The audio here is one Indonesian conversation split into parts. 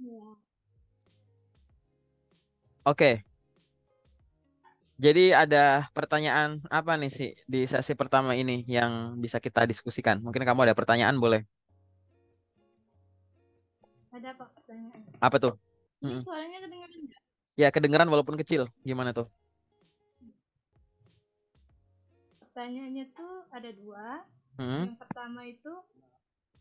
Iya. Oke, jadi ada pertanyaan apa nih sih di sesi pertama ini yang bisa kita diskusikan? Mungkin kamu ada pertanyaan boleh? Ada apa pertanyaan? Apa tuh? Ini Mm-mm. suaranya kedengaran nggak? Ya kedengeran walaupun kecil. Gimana tuh? Pertanyaannya tuh ada dua. Mm-mm. Yang pertama itu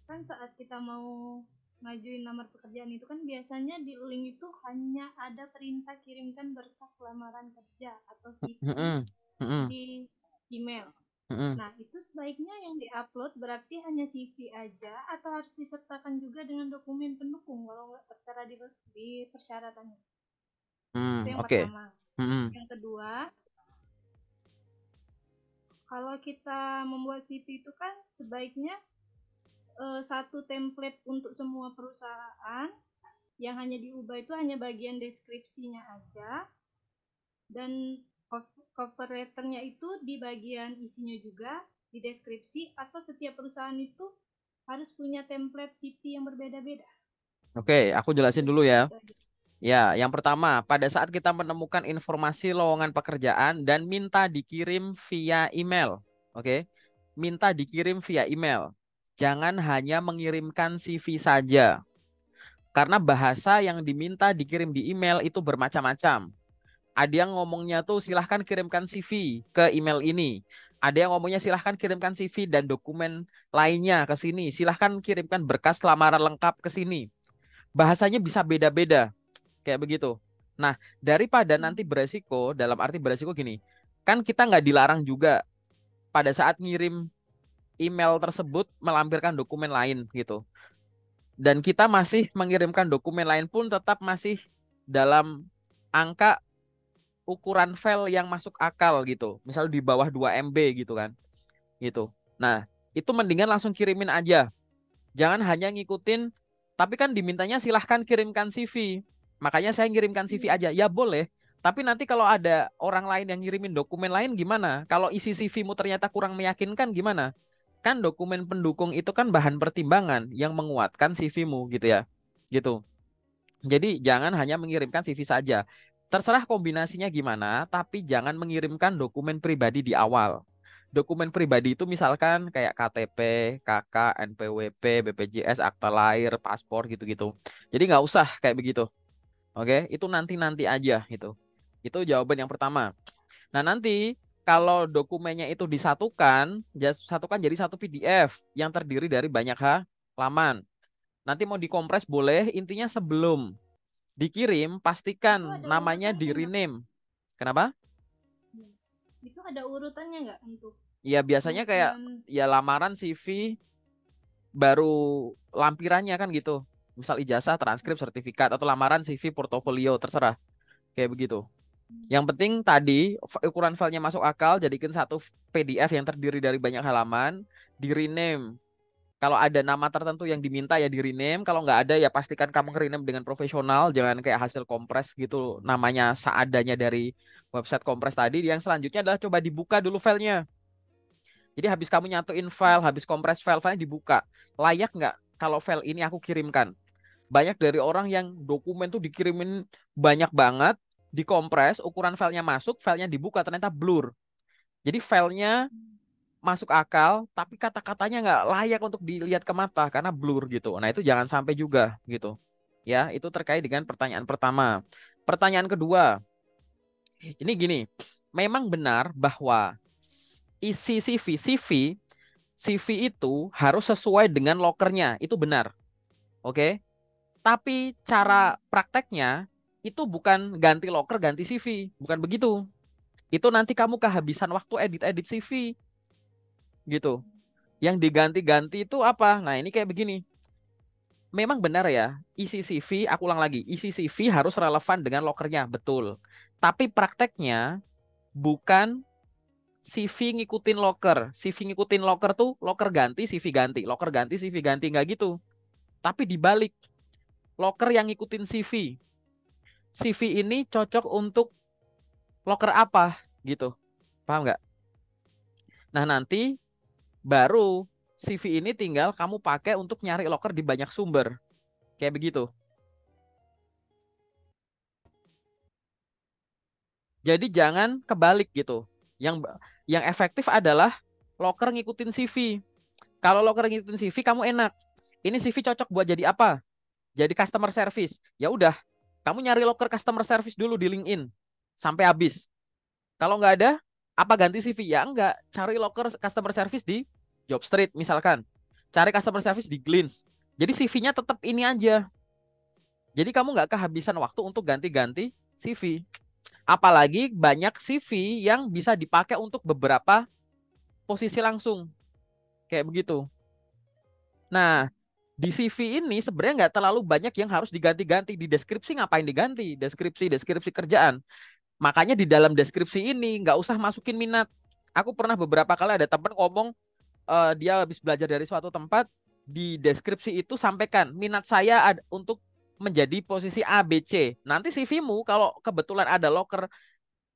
kan saat kita mau ngajuin lamar pekerjaan itu kan biasanya di link itu hanya ada perintah kirimkan berkas lamaran kerja atau CV Mm-mm. Mm-mm. di email. Mm-mm. Nah, itu sebaiknya yang diupload berarti hanya CV aja atau harus disertakan juga dengan dokumen pendukung kalau nggak tertera di persyaratannya. Itu yang Oke. pertama. Mm-mm. Yang kedua, kalau kita membuat CV itu kan sebaiknya satu template untuk semua perusahaan yang hanya diubah itu hanya bagian deskripsinya aja dan cover letternya itu di bagian isinya juga di deskripsi atau setiap perusahaan itu harus punya template CV yang berbeda-beda. Oke, aku jelasin dulu ya. Itu aja. Ya, yang pertama, pada saat kita menemukan informasi lowongan pekerjaan dan minta dikirim via email. Oke. Minta dikirim via email. Jangan hanya mengirimkan CV saja. Karena bahasa yang diminta dikirim di email itu bermacam-macam. Ada yang ngomongnya tuh silahkan kirimkan CV ke email ini. Ada yang ngomongnya silahkan kirimkan CV dan dokumen lainnya ke sini. Silahkan kirimkan berkas lamaran lengkap ke sini. Bahasanya bisa beda-beda kayak begitu. Nah, daripada nanti beresiko, dalam arti beresiko gini, kan kita nggak dilarang juga pada saat ngirim email tersebut melampirkan dokumen lain gitu. Dan kita masih mengirimkan dokumen lain pun tetap masih dalam angka ukuran file yang masuk akal gitu. Misal di bawah 2 MB gitu kan. Gitu. Nah, itu mendingan langsung kirimin aja. Jangan hanya ngikutin, tapi kan dimintanya silahkan kirimkan CV. Makanya saya ngirimkan CV Iya. aja. Ya boleh. Tapi nanti kalau ada orang lain yang ngirimin dokumen lain gimana? Kalau isi CV-mu ternyata kurang meyakinkan gimana? Kan dokumen pendukung itu kan bahan pertimbangan yang menguatkan CV-mu gitu ya. Gitu. Jadi jangan hanya mengirimkan CV saja. Terserah kombinasinya gimana, tapi jangan mengirimkan dokumen pribadi di awal. Dokumen pribadi itu misalkan kayak KTP, KK, NPWP, BPJS, akta lahir, paspor gitu-gitu. Jadi nggak usah kayak begitu. Oke, itu nanti-nanti aja gitu. Itu jawaban yang pertama. Nah, nanti kalau dokumennya itu disatukan, satukan jadi satu PDF yang terdiri dari banyak halaman. Nanti mau dikompres boleh, intinya sebelum dikirim Itu pastikan ada namanya urutannya di nggak? rename. Kenapa? Iya. Itu ada urutannya nggak untuk Ya biasanya kayak pengukuran? ya lamaran CV baru lampirannya kan gitu. Misal ijazah, transkrip, sertifikat atau lamaran CV, portofolio terserah kayak begitu. Yang penting tadi ukuran filenya masuk akal, jadikan satu PDF yang terdiri dari banyak halaman, di rename. Kalau ada nama tertentu yang diminta ya di rename, kalau nggak ada ya pastikan kamu rename dengan profesional, jangan kayak hasil kompres gitu, namanya seadanya dari website kompres tadi. Yang selanjutnya adalah coba dibuka dulu filenya. Jadi habis kamu nyatuin file, habis kompres file-filenya dibuka. Layak nggak kalau file ini aku kirimkan? Banyak dari orang yang dokumen tuh dikirimin banyak banget, dikompres, ukuran filenya masuk, filenya dibuka ternyata blur. Jadi filenya masuk akal, tapi kata-katanya nggak layak untuk dilihat ke mata karena blur gitu. Nah itu jangan sampai juga gitu. Ya, itu terkait dengan pertanyaan pertama. Pertanyaan kedua, ini gini, memang benar bahwa isi CV itu harus sesuai dengan lokernya, itu benar. Oke. Tapi cara prakteknya itu bukan ganti loker, ganti CV, bukan begitu. Itu nanti kamu kehabisan waktu edit-edit CV gitu. Yang diganti-ganti itu apa? Nah, ini kayak begini. Memang benar ya, isi CV, aku ulang lagi, isi CV harus relevan dengan lokernya, betul. Tapi prakteknya bukan CV ngikutin loker. CV ngikutin loker tuh loker ganti, CV ganti, loker ganti, CV ganti, nggak gitu. Tapi dibalik, loker yang ngikutin CV. CV ini cocok untuk loker apa gitu. Paham nggak? Nah, nanti baru CV ini tinggal kamu pakai untuk nyari loker di banyak sumber. Kayak begitu. Jadi jangan kebalik gitu. Yang efektif adalah loker ngikutin CV. Kalau loker ngikutin CV kamu enak. Ini CV cocok buat jadi apa? Jadi customer service. Ya udah, kamu nyari loker customer service dulu di LinkedIn sampai habis. Kalau nggak ada, apa ganti CV? Ya enggak, cari loker customer service di Jobstreet misalkan. Cari customer service di Glints. Jadi CV-nya tetap ini aja. Jadi kamu nggak kehabisan waktu untuk ganti-ganti CV. Apalagi banyak CV yang bisa dipakai untuk beberapa posisi langsung. Kayak begitu. Nah, di CV ini sebenarnya nggak terlalu banyak yang harus diganti-ganti. Di deskripsi ngapain diganti? Deskripsi kerjaan. Makanya di dalam deskripsi ini nggak usah masukin minat. Aku pernah beberapa kali ada temen ngomong dia habis belajar dari suatu tempat, di deskripsi itu sampaikan minat saya untuk menjadi posisi A, B, C. Nanti CV-mu kalau kebetulan ada loker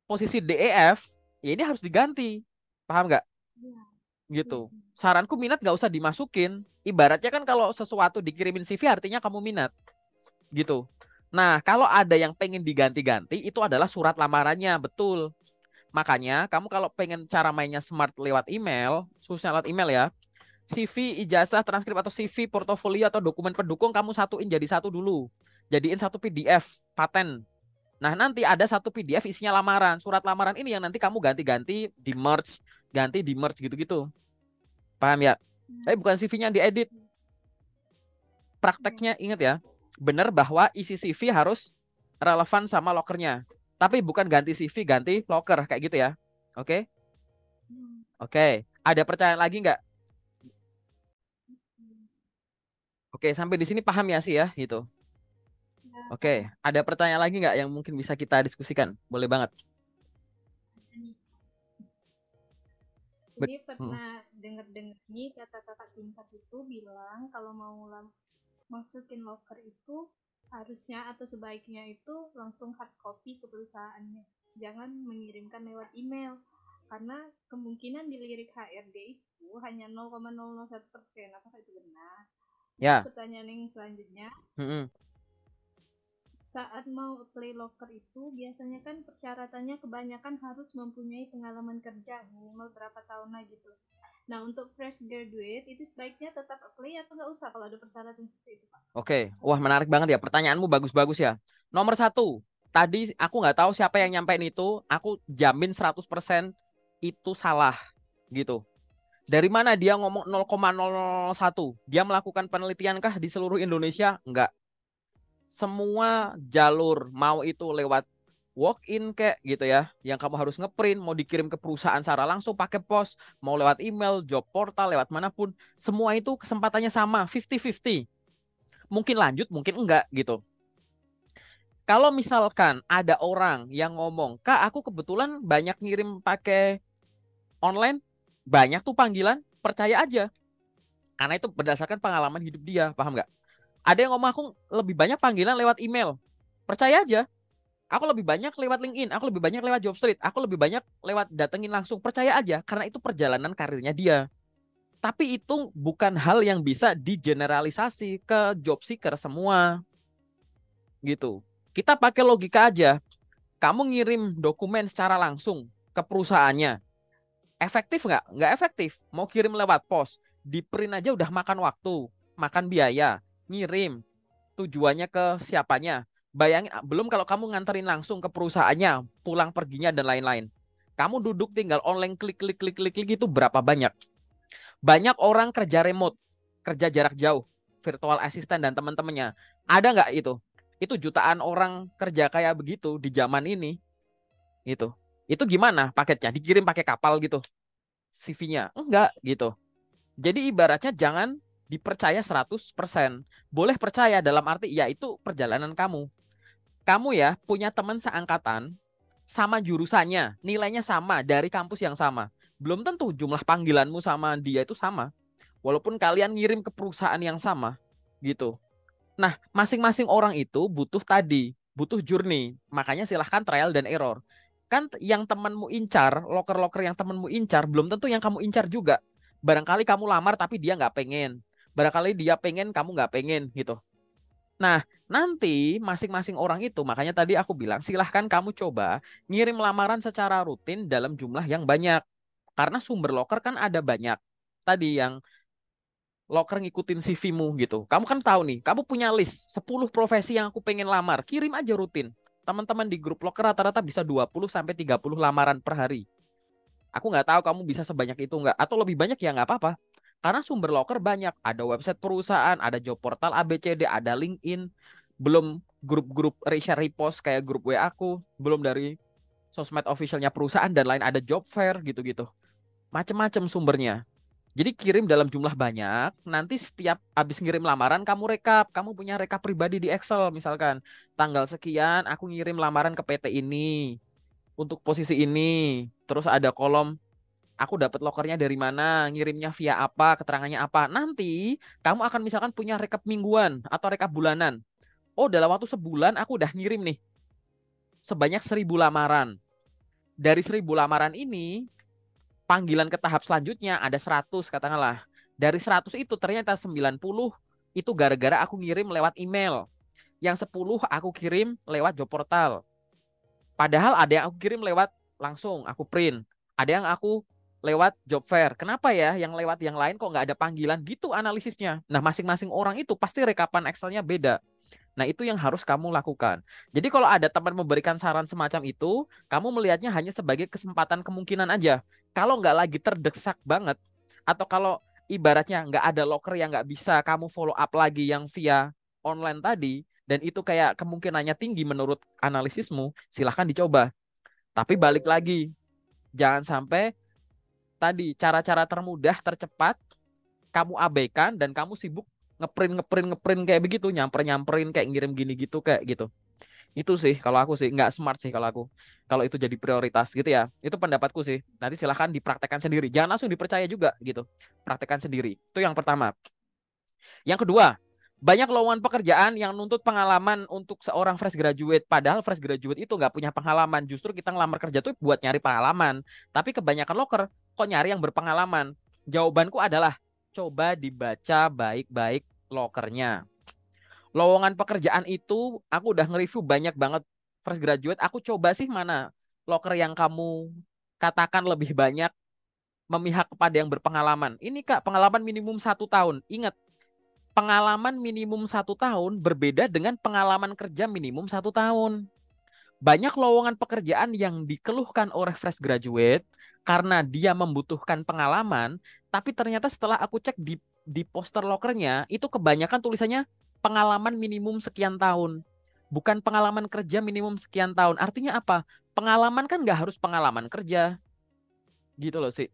posisi D, E, F, ya ini harus diganti. Paham nggak? Iya, iya, Gitu. iya. Saranku minat nggak usah dimasukin. Ibaratnya kan kalau sesuatu dikirimin CV artinya kamu minat. Gitu. Nah, kalau ada yang pengen diganti-ganti, itu adalah surat lamarannya, betul. Makanya, kamu kalau pengen cara mainnya smart lewat email, khususnya lewat email ya, CV, ijazah, transkrip atau CV, portofolio atau dokumen pendukung kamu satuin jadi satu dulu. Jadiin satu PDF, paten. Nah, nanti ada satu PDF isinya lamaran. Surat lamaran ini yang nanti kamu ganti-ganti, ganti di merge gitu-gitu. Paham ya? Iya, Tapi bukan CV-nya diedit. iya. Prakteknya ingat ya, benar bahwa isi CV harus relevan sama lokernya. Tapi bukan ganti CV, ganti loker kayak gitu ya. Oke? Hmm, Oke. Ada pertanyaan lagi nggak? hmm. Oke, sampai di sini paham ya sih ya, gitu. Ya, Oke, paham. ada pertanyaan lagi nggak yang mungkin bisa kita diskusikan? Boleh banget. Ada nih. Bet Ini Mm. pernah dengar-dengar nih kata kakak tingkat itu bilang kalau mau masukin loker itu harusnya atau sebaiknya itu langsung hard copy ke perusahaannya. Jangan mengirimkan lewat email. Karena kemungkinan dilirik HRD itu hanya 0,001%. Apakah itu benar? Terus Ya. pertanyaan yang selanjutnya, Mm-mm. saat mau apply loker itu biasanya kan persyaratannya kebanyakan harus mempunyai pengalaman kerja minimal berapa tahun lah gitu. Nah, untuk fresh graduate itu sebaiknya tetap apply atau nggak usah kalau ada persyaratan seperti itu, Pak? Oke, wah menarik banget ya. Pertanyaanmu bagus-bagus ya. Nomor satu, tadi aku nggak tahu siapa yang nyampein itu. Aku jamin 100% itu salah gitu. Dari mana dia ngomong 0,001? Dia melakukan penelitian kah di seluruh Indonesia? Enggak. Semua jalur, mau itu lewat walk-in kayak gitu ya, yang kamu harus ngeprint, mau dikirim ke perusahaan secara langsung pakai pos, mau lewat email, job portal, lewat manapun, semua itu kesempatannya sama, 50-50. Mungkin lanjut, mungkin enggak gitu. Kalau misalkan ada orang yang ngomong, Kak, aku kebetulan banyak ngirim pakai online, banyak tuh panggilan, percaya aja. Karena itu berdasarkan pengalaman hidup dia, paham nggak? Ada yang ngomong aku lebih banyak panggilan lewat email. Percaya aja. Aku lebih banyak lewat LinkedIn, aku lebih banyak lewat Jobstreet, aku lebih banyak lewat datengin langsung. Percaya aja, karena itu perjalanan karirnya dia. Tapi itu bukan hal yang bisa digeneralisasi ke job seeker semua, gitu. Kita pakai logika aja. Kamu ngirim dokumen secara langsung ke perusahaannya, efektif nggak? Nggak efektif. Mau kirim lewat pos, di print aja udah makan waktu, makan biaya, ngirim. Tujuannya ke siapanya? Bayangin, belum kalau kamu nganterin langsung ke perusahaannya, pulang perginya dan lain-lain. Kamu duduk tinggal online klik klik klik klik klik itu berapa banyak? Banyak orang kerja remote, kerja jarak jauh, virtual assistant dan teman-temannya. Ada nggak itu? Itu jutaan orang kerja kayak begitu di zaman ini. Itu. Itu gimana paketnya? Dikirim pakai kapal gitu? CV-nya? Enggak gitu. Jadi ibaratnya jangan dipercaya 100%. Boleh percaya dalam arti ya itu perjalanan kamu. Kamu ya punya teman seangkatan sama jurusannya, nilainya sama dari kampus yang sama. Belum tentu jumlah panggilanmu sama dia itu sama. Walaupun kalian ngirim ke perusahaan yang sama gitu. Nah, masing-masing orang itu butuh journey. Makanya silahkan trial dan error. Kan yang temanmu incar, loker-loker yang temanmu incar, belum tentu yang kamu incar juga. Barangkali kamu lamar tapi dia nggak pengen. Barangkali dia pengen, kamu nggak pengen gitu. Nah, nanti masing-masing orang itu, makanya tadi aku bilang, silahkan kamu coba ngirim lamaran secara rutin dalam jumlah yang banyak. Karena sumber loker kan ada banyak. Tadi yang loker ngikutin CV-mu gitu. Kamu kan tahu nih, kamu punya list 10 profesi yang aku pengen lamar. Kirim aja rutin. Teman-teman di grup loker rata-rata bisa 20 sampai 30 lamaran per hari. Aku nggak tahu kamu bisa sebanyak itu nggak. Atau lebih banyak ya nggak apa-apa. Karena sumber loker banyak. Ada website perusahaan, ada job portal ABCD, ada LinkedIn. Belum grup-grup share repost kayak grup WA aku. Belum dari sosmed officialnya perusahaan dan lain, ada job fair gitu-gitu. Macem-macem sumbernya. Jadi kirim dalam jumlah banyak, nanti setiap habis ngirim lamaran kamu rekap, kamu punya rekap pribadi di Excel misalkan. Tanggal sekian aku ngirim lamaran ke PT ini untuk posisi ini. Terus ada kolom aku dapat lokernya dari mana, ngirimnya via apa, keterangannya apa. Nanti kamu akan misalkan punya rekap mingguan atau rekap bulanan. Oh, dalam waktu sebulan aku udah ngirim nih sebanyak 1.000 lamaran. Dari 1.000 lamaran ini panggilan ke tahap selanjutnya ada 100 katakanlah. Dari 100 itu ternyata 90 itu gara-gara aku ngirim lewat email. Yang 10 aku kirim lewat job portal. Padahal ada yang aku kirim lewat langsung, aku print. Ada yang aku lewat job fair. Kenapa ya yang lewat yang lain kok nggak ada panggilan? Gitu analisisnya. Nah, masing-masing orang itu pasti rekapan Excelnya beda. Nah, itu yang harus kamu lakukan. Jadi kalau ada teman memberikan saran semacam itu, kamu melihatnya hanya sebagai kesempatan kemungkinan aja. Kalau nggak lagi terdesak banget, atau kalau ibaratnya nggak ada loker yang nggak bisa kamu follow up lagi yang via online tadi, dan itu kayak kemungkinannya tinggi menurut analisismu, silahkan dicoba. Tapi balik lagi, jangan sampai tadi cara-cara termudah, tercepat, kamu abaikan dan kamu sibuk ngeprint kayak begitu, nyamperin kayak ngirim gini gitu kayak gitu. Itu sih kalau aku sih nggak smart sih kalau aku. Kalau itu jadi prioritas gitu ya. Itu pendapatku sih. Nanti silahkan dipraktekkan sendiri. Jangan langsung dipercaya juga gitu. Praktekkan sendiri. Itu yang pertama. Yang kedua, banyak lowongan pekerjaan yang nuntut pengalaman untuk seorang fresh graduate. Padahal fresh graduate itu nggak punya pengalaman. Justru kita ngelamar kerja tuh buat nyari pengalaman. Tapi kebanyakan loker kok nyari yang berpengalaman. Jawabanku adalah coba dibaca baik-baik lokernya. Lowongan pekerjaan itu aku udah nge-review banyak banget fresh graduate. Aku coba sih mana loker yang kamu katakan lebih banyak memihak kepada yang berpengalaman. Ini Kak, pengalaman minimum 1 tahun. Ingat, pengalaman minimum 1 tahun berbeda dengan pengalaman kerja minimum 1 tahun. Banyak lowongan pekerjaan yang dikeluhkan oleh fresh graduate karena dia membutuhkan pengalaman, tapi ternyata setelah aku cek di poster lokernya, itu kebanyakan tulisannya pengalaman minimum sekian tahun. Bukan pengalaman kerja minimum sekian tahun. Artinya apa? Pengalaman kan nggak harus pengalaman kerja. Gitu loh sih.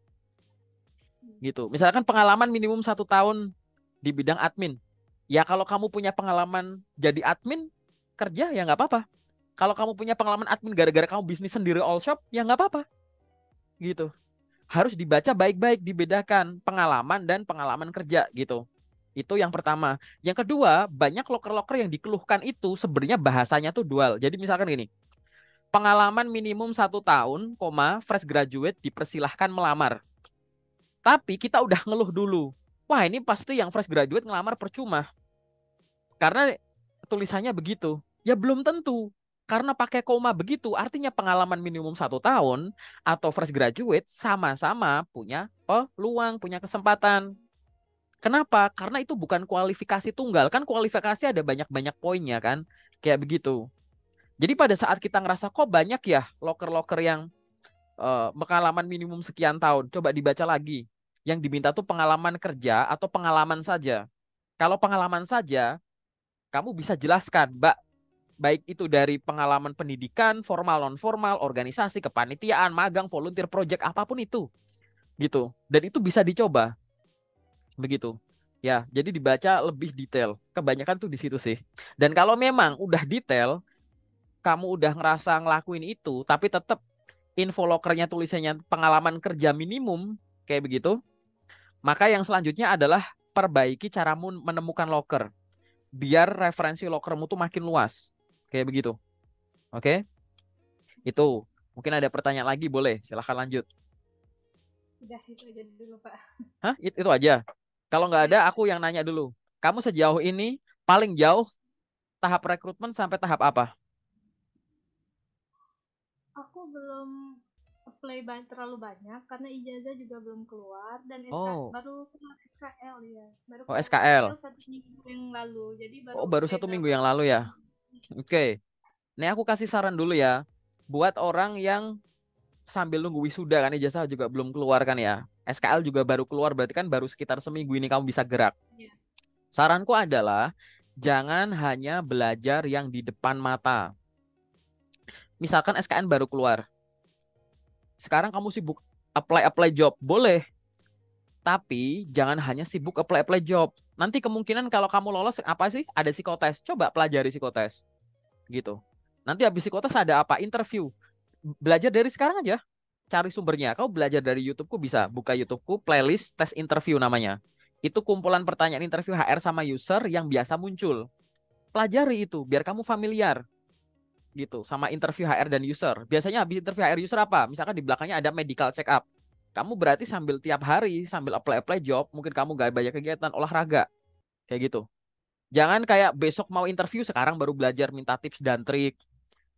Gitu. Misalkan pengalaman minimum 1 tahun di bidang admin. Ya kalau kamu punya pengalaman jadi admin kerja ya nggak apa-apa. Kalau kamu punya pengalaman admin gara-gara kamu bisnis sendiri all shop ya nggak apa-apa. Gitu. Harus dibaca baik-baik, dibedakan pengalaman dan pengalaman kerja gitu. Itu yang pertama. Yang kedua, banyak loker-loker yang dikeluhkan itu sebenarnya bahasanya tuh dual. Jadi misalkan gini, pengalaman minimum 1 tahun, fresh graduate dipersilahkan melamar. Tapi kita udah ngeluh dulu. Wah ini pasti yang fresh graduate ngelamar percuma. Karena tulisannya begitu. Ya belum tentu. Karena pakai koma begitu, artinya pengalaman minimum 1 tahun atau fresh graduate sama-sama punya peluang, punya kesempatan. Kenapa? Karena itu bukan kualifikasi tunggal. Kan kualifikasi ada banyak-banyak poinnya kan. Kayak begitu. Jadi pada saat kita ngerasa kok banyak ya loker-loker yang pengalaman minimum sekian tahun. Coba dibaca lagi. Yang diminta tuh pengalaman kerja atau pengalaman saja. Kalau pengalaman saja, kamu bisa jelaskan, Mbak, baik itu dari pengalaman pendidikan, formal, non formal, organisasi, kepanitiaan, magang, volunteer, project, apapun itu. Gitu. Dan itu bisa dicoba. Begitu. Ya, jadi dibaca lebih detail. Kebanyakan tuh di situ sih. Dan kalau memang udah detail, kamu udah ngerasa ngelakuin itu, tapi tetap info lokernya tulisannya pengalaman kerja minimum, kayak begitu, maka yang selanjutnya adalah perbaiki caramu menemukan loker. Biar referensi lokermu tuh makin luas. Kayak begitu. Oke? Itu. Mungkin ada pertanyaan lagi, boleh. Silahkan lanjut. Udah itu aja dulu, Pak. Hah? Itu aja? Kalau nggak Ya, ada, aku yang nanya dulu. Kamu sejauh ini paling jauh tahap rekrutmen sampai tahap apa? Aku belum apply terlalu banyak karena ijazah juga belum keluar dan Oh, baru keluar SKL ya. Baru oh keluar SKL. SKL 1 minggu yang lalu. Jadi Oh, baru baru apply 1 minggu berapa yang lalu hari. ya. Oke. Nih aku kasih saran dulu ya. Buat orang yang sambil nunggu wisuda kan ijazah juga belum keluar kan ya. SKL juga baru keluar berarti kan baru sekitar seminggu ini kamu bisa gerak. Ya. Saranku adalah jangan hanya belajar yang di depan mata. Misalkan SKN baru keluar. Sekarang kamu sibuk apply-apply job. Boleh, tapi jangan hanya sibuk apply-apply job. Nanti kemungkinan kalau kamu lolos apa sih? Ada psikotes. Coba pelajari psikotes gitu. Nanti habis psikotes ada apa? Interview. Belajar dari sekarang aja. Cari sumbernya. Kau belajar dari YouTubeku bisa. Buka YouTubeku, playlist tes interview namanya. Itu kumpulan pertanyaan interview HR sama user yang biasa muncul. Pelajari itu biar kamu familiar gitu sama interview HR dan user. Biasanya habis interview HR user apa? Misalkan di belakangnya ada medical check up. Kamu berarti sambil tiap hari sambil apply-apply job, mungkin kamu gak banyak kegiatan olahraga kayak gitu. Jangan kayak besok mau interview sekarang baru belajar minta tips dan trik.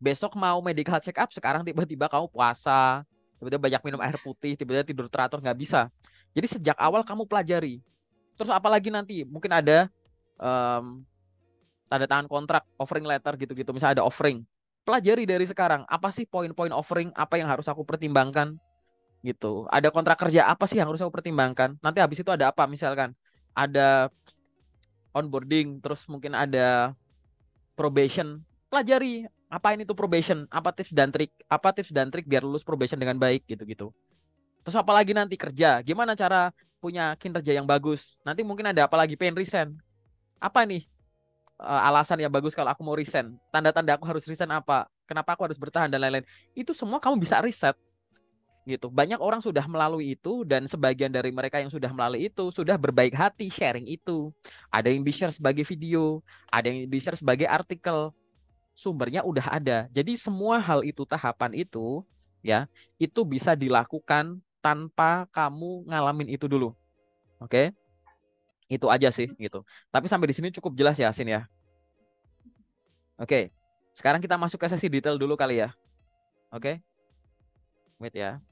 Besok mau medical check up sekarang tiba-tiba kamu puasa, tiba-tiba banyak minum air putih, tiba-tiba tidur teratur nggak bisa. Jadi sejak awal kamu pelajari. Terus apalagi nanti mungkin ada em, tanda tangan kontrak, offering letter gitu-gitu. Misalnya ada offering. Pelajari dari sekarang, apa sih poin-poin offering, apa yang harus aku pertimbangkan gitu. Ada kontrak kerja, apa sih yang harus aku pertimbangkan. Nanti habis itu ada apa misalkan. Ada onboarding, terus mungkin ada probation. Pelajari, apa ini tuh probation, apa tips dan trik biar lulus probation dengan baik gitu-gitu. Terus apalagi nanti kerja, gimana cara punya kinerja yang bagus. Nanti mungkin ada apalagi pengen resign. Apa nih alasan yang bagus kalau aku mau resign. Tanda-tanda aku harus resign apa? Kenapa aku harus bertahan dan lain-lain. Itu semua kamu bisa riset gitu. Banyak orang sudah melalui itu dan sebagian dari mereka yang sudah melalui itu sudah berbaik hati sharing itu. Ada yang di-share sebagai video, ada yang di-share sebagai artikel. Sumbernya udah ada. Jadi semua hal itu tahapan itu ya, itu bisa dilakukan tanpa kamu ngalamin itu dulu. Oke? Itu aja sih gitu. Tapi sampai di sini cukup jelas ya, Sin ya. Oke. Sekarang kita masuk ke sesi detail dulu kali ya. Oke? Wait ya.